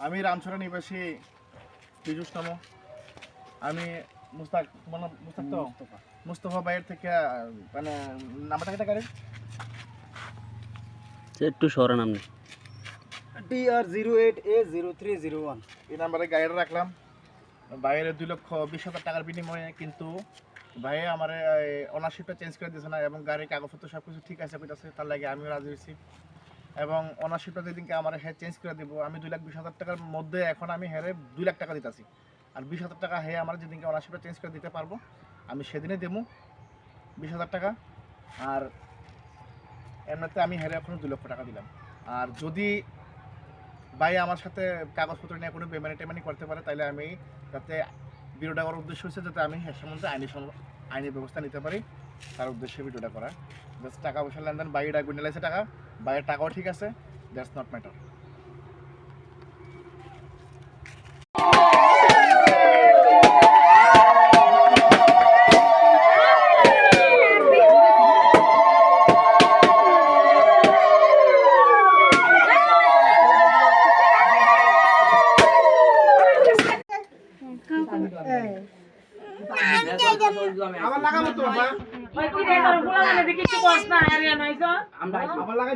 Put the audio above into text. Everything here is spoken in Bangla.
আমি রামছড়া নিবাসী পীযুষ নাম। আমি মুস্তাক, তোমার নাম মুস্তাক তো? মুস্তফা ভাইয়ের থেকে মানে নাম্বারটা কেটে গাড়ি একটু সরান আপনি। TR08A0301 এই নাম্বারে গাড়িটা রাখলাম বাইরে 2,20,000 টাকার বিনিময়ে, কিন্তু ভাই আমার ওনারশিপটা চেঞ্জ করে দিয়েছে না এবং গাড়ির কাগজপত্র সব কিছু ঠিক আছে কইতাছে, তার লাগে আমিও রাজি হয়েছি। এবং ওনারশিপটা যেদিনকে আমার হ্যাঁ চেঞ্জ করে দিব, আমি 2,20,000 টাকার মধ্যে এখন আমি হ্যাঁ 2 লাখ টাকা দিতেছি। আর 20,000 টাকা হ্যাঁ আমার যেদিনকে ওনারশিপটা চেঞ্জ করে দিতে পারবো আমি সেদিনে দেবো 20,000 টাকা। আর এমনিতে আমি হ্যাঁ এখনো 2 লক্ষ টাকা দিলাম। আর যদি ভাই আমার সাথে কাগজপত্র নিয়ে কোনো বেমানি করতে পারে, তাহলে আমি যাতে ভিডিওটা করার উদ্দেশ্য হচ্ছে যাতে আমি হ্যাঁ সম্বন্ধে আইনি ব্যবস্থা নিতে পারি, তার উদ্দেশ্যে ভিডিওটা করা। জাস্ট টাকা পয়সা লেনদেন, বাইরে গুন্ডালাইছে টাকা, বাইরের টাকাও ঠিক আছে, দ্যাটস নট ম্যাটার। আমার লাগাবো তো বাবা, ওই কি রে তোর পোলা মানে দেখি কিছু কষ্ট না আর নয়তো আমার লাগাই